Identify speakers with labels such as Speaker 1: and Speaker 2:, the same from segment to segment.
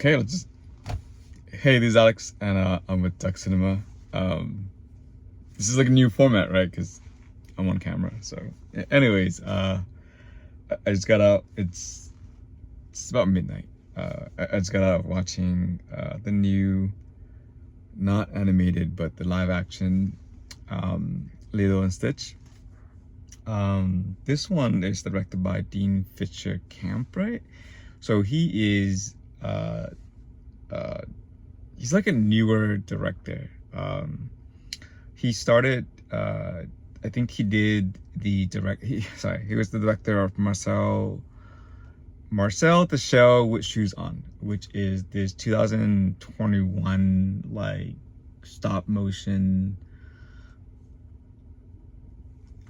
Speaker 1: Okay, let's just. Hey, this is Alex, and I'm with Duck Cinema. This is like a new format, right? Because I'm on camera. So, anyways, I just got out. It's about midnight. I just got out of watching the new, not animated, but the live action Lilo and Stitch. This one is directed by Dean Fisher Camp, right? So he is he's like a newer director. He started I think he did the he was the director of Marcel the Shell with Shoes On, which is this 2021 like stop motion,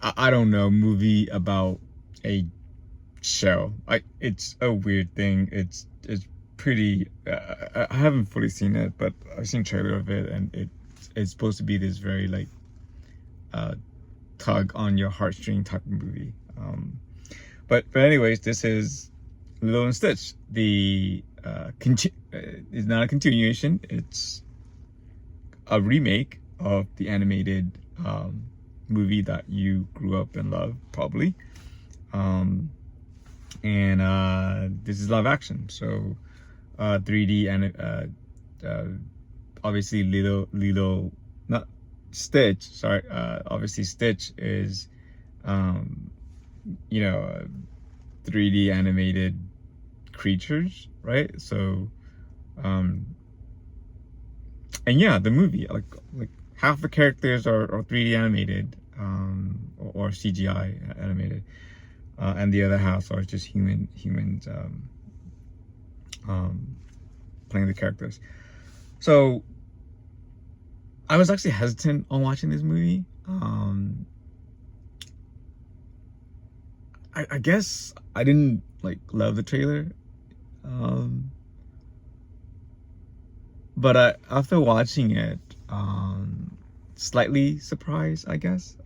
Speaker 1: I don't know, movie about a shell. It's a weird thing. It's pretty. I haven't fully seen it, but I've seen trailer of it, and it's supposed to be this very like tug on your heartstring type of movie. But anyways, this is Lilo and Stitch. The it's not a continuation. It's a remake of the animated movie that you grew up and loved, probably. And this is live action, so 3D, and obviously Lilo, not Stitch, sorry, obviously Stitch is 3D animated creatures, right? So and yeah, the movie, like half the characters are 3D animated, or CGI animated, and the other half are just humans playing the characters. So I was actually hesitant on watching this movie. I guess I didn't like love the trailer, but after watching it, slightly surprised, I guess.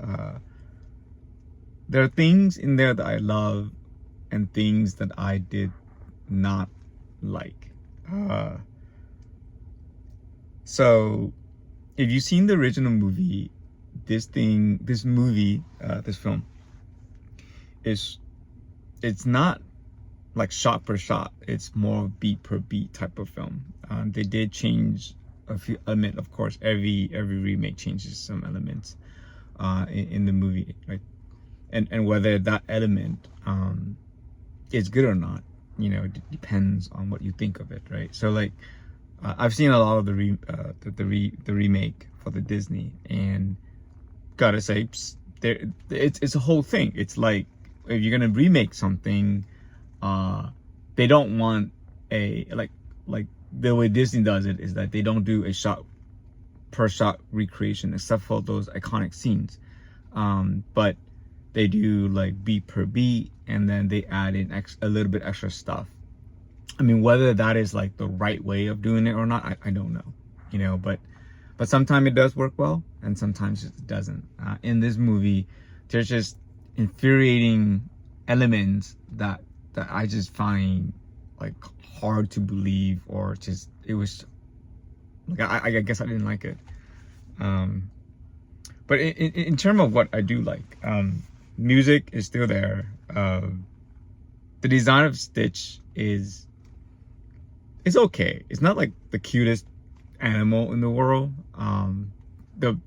Speaker 1: There are things in there that I love and things that I did not like. So if you've seen the original movie, this film it's not like shot per shot. It's more beat per beat type of film. They did change a few elements, of course. Every remake changes some elements in the movie, right? And whether that element is good or not, it depends on what you think of it, right? So like I've seen a lot of the remake for the Disney, and gotta say, it's a whole thing. It's like, if you're gonna remake something, they don't want a like the way Disney does it is that they don't do a shot per shot recreation except for those iconic scenes, but they do like beat per beat, and then they add in a little bit extra stuff. I mean, whether that is like the right way of doing it or not, I don't know, but sometimes it does work well, and sometimes it doesn't. In this movie, there's just infuriating elements that I just find like hard to believe, or just, it was like, I guess I didn't like it. But in terms of what I do like, music is still there. The design of Stitch is okay. It's not like the cutest animal in the world. The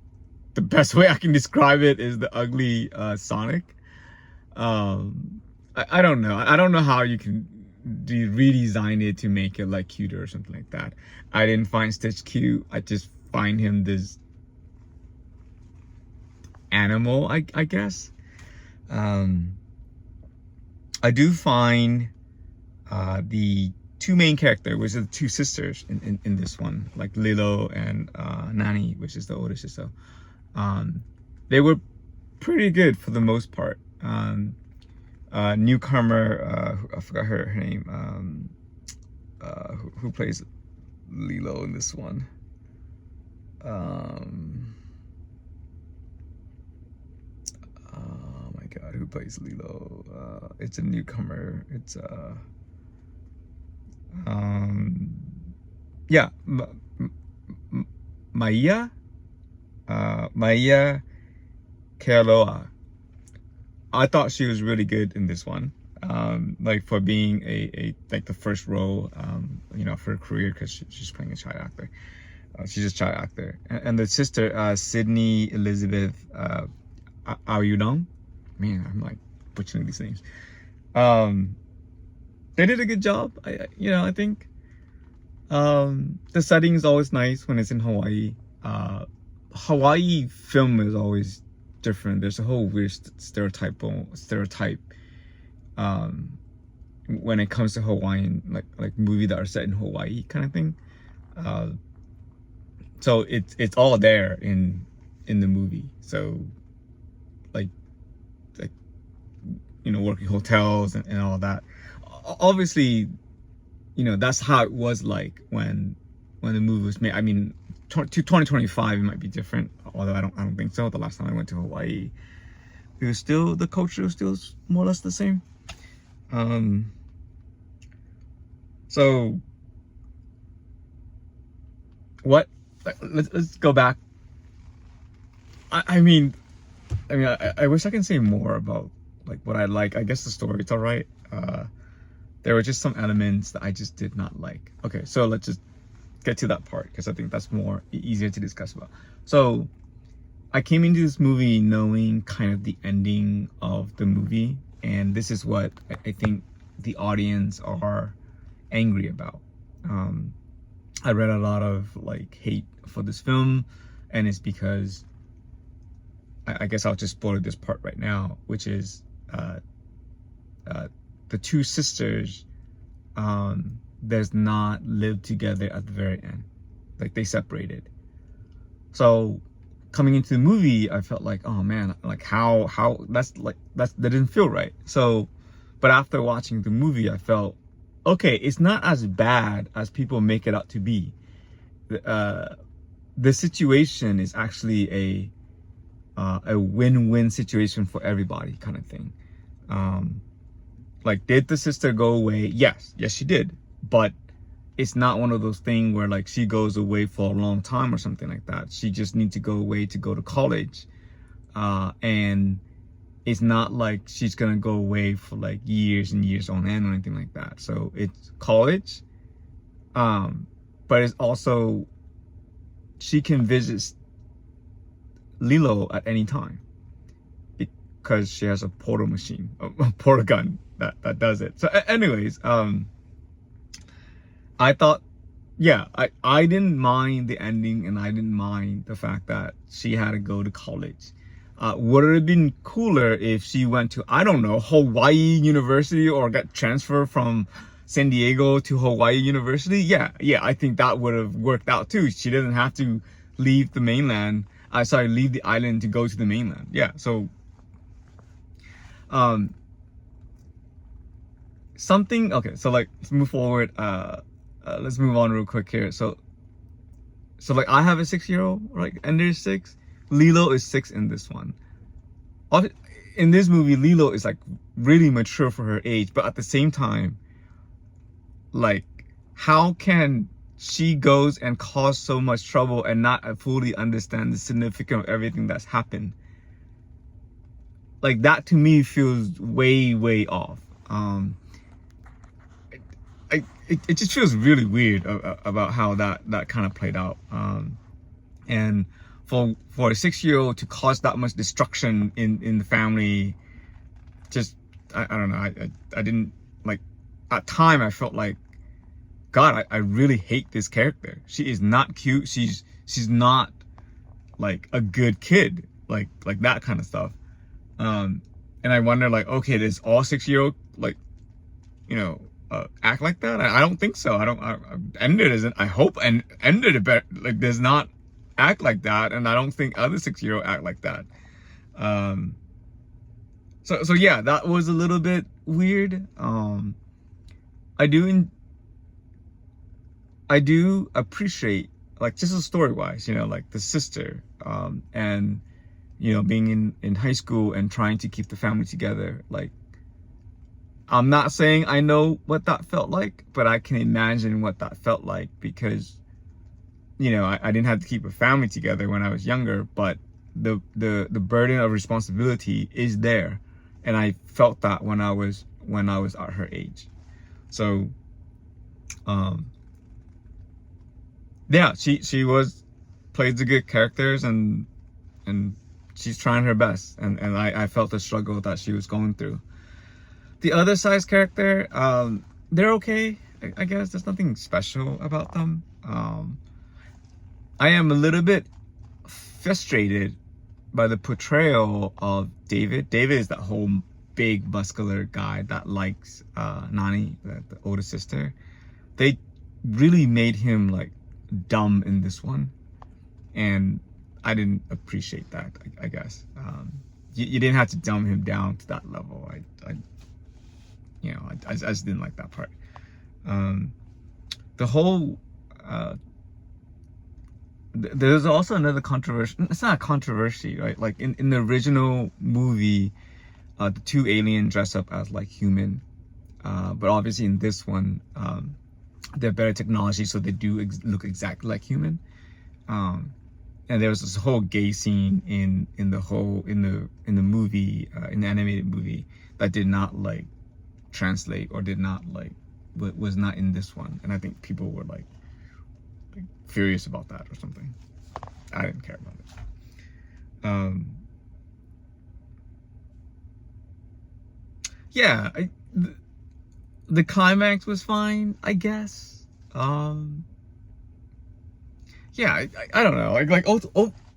Speaker 1: best way I can describe it is the ugly Sonic. I don't know. I don't know how you can redesign it to make it like cuter or something like that. I didn't find Stitch cute. I just find him this animal, I guess. I do find the two main characters, which are the two sisters in this one, like Lilo and Nani, which is the older sister. They were pretty good for the most part. Newcomer, I forgot her name, who plays Lilo in this one. Oh my god, who plays Lilo? It's a newcomer. It's yeah, Maia, Maia Kealoha. I thought she was really good in this one. Like for being a like the first role, for her career, because she's playing a child actor. She's a child actor, and the sister, Sydney Elizabeth Aoyudong. Man, I'm like butchering these names. They did a good job. I think the setting is always nice when it's in Hawaii. Hawaii film is always different. There's a whole weird stereotype when it comes to Hawaiian like movie that are set in Hawaii kind of thing. So it's all there in the movie. So like working hotels and all that. Obviously, that's how it was like when the movie was made. I mean, to 2025 it might be different, although I don't think so. The last time I went to Hawaii, the culture was still more or less the same. So what? Let's go back. I mean, I wish I can say more about like what I like. I guess the story, it's all right. There were just some elements that I just did not like. Okay, so let's just get to that part, because I think that's more easier to discuss about. So I came into this movie knowing kind of the ending of the movie, and this is what I think the audience are angry about. I read a lot of like hate for this film, and it's because I guess I'll just spoil this part right now, which is the two sisters does not live together at the very end. Like, they separated. So coming into the movie, I felt like, oh man, like how that didn't feel right. So, but after watching the movie, I felt, okay, it's not as bad as people make it out to be. The situation is actually a win-win situation for everybody, kind of thing. Like, did the sister go away? Yes, she did. But it's not one of those things where like she goes away for a long time or something like that. She just needs to go away to go to college. And it's not like she's gonna go away for like years and years on end or anything like that. So it's college. But it's also, she can visit Lilo at any time because she has a portal machine, a portal gun that does it. So anyways, I thought, yeah, I didn't mind the ending, and I didn't mind the fact that she had to go to college. Would it have been cooler if she went to, I don't know, Hawaii University, or got transferred from San Diego to Hawaii University? Yeah, I think that would have worked out too. She doesn't have to leave the mainland. Leave the island to go to the mainland. Yeah, so okay, so like, let's move forward. Let's move on real quick here. So like, I have a 6-year-old, like Ender is 6. Lilo is 6 in this one. In this movie, Lilo is like really mature for her age, but at the same time, like, how can she goes and cause so much trouble and not fully understand the significance of everything that's happened? Like, that to me feels way off. It just feels really weird about how that kind of played out. And for a 6-year-old to cause that much destruction in the family, just I don't know. I didn't like, at time I felt like, God, I really hate this character. She is not cute. She's not like a good kid, like that kind of stuff. And I wonder, like, okay, does all 6-year-old like, act like that? I don't think so. Ender doesn't. I hope Ender does not act like that, and I don't think other 6-year-old act like that. So yeah, that was a little bit weird. I do appreciate, like, just story wise, like the sister, and being in high school and trying to keep the family together. Like, I'm not saying I know what that felt like, but I can imagine what that felt like, because, you know, I didn't have to keep a family together when I was younger, but the burden of responsibility is there, and I felt that when I was at her age. So, yeah, she plays the good characters, and she's trying her best, and I felt the struggle that she was going through. The other size character, they're okay. I guess there's nothing special about them. I am a little bit frustrated by the portrayal of David. David is that whole big muscular guy that likes Nani, the older sister. They really made him like dumb in this one, and I didn't appreciate that. I guess you didn't have to dumb him down to that level. I just didn't like that part. The whole there's also another controversy. It's not a controversy, right? Like in the original movie, the two aliens dress up as like human, but obviously in this one, they have better technology, so they do look exactly like human. And there was this whole gay scene in the movie, in the animated movie, that did not like translate, or did not like, was not in this one, and I think people were like furious about that or something. I didn't care about it. Yeah, the climax was fine, I guess. Yeah, I don't know.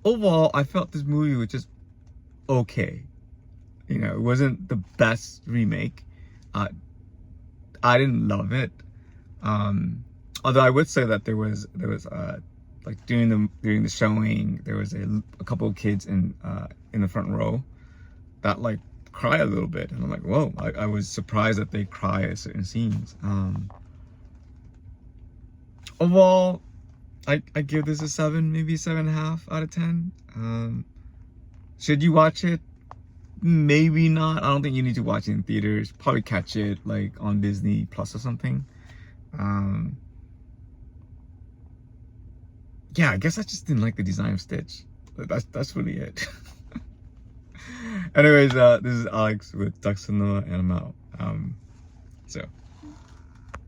Speaker 1: Overall, I felt this movie was just okay. You know, it wasn't the best remake. I didn't love it. Although I would say that there was like during the showing, there was a couple of kids in the front row that like cry a little bit, and I'm like, whoa! I was surprised that they cry at certain scenes. Overall, I give this a 7, maybe 7.5 out of 10. Should you watch it? Maybe not. I don't think you need to watch it in theaters. Probably catch it like on Disney Plus or something. Yeah, I guess I just didn't like the design of Stitch. That's really it. Anyways, this is Alex with Ducks in the, and I'm out. So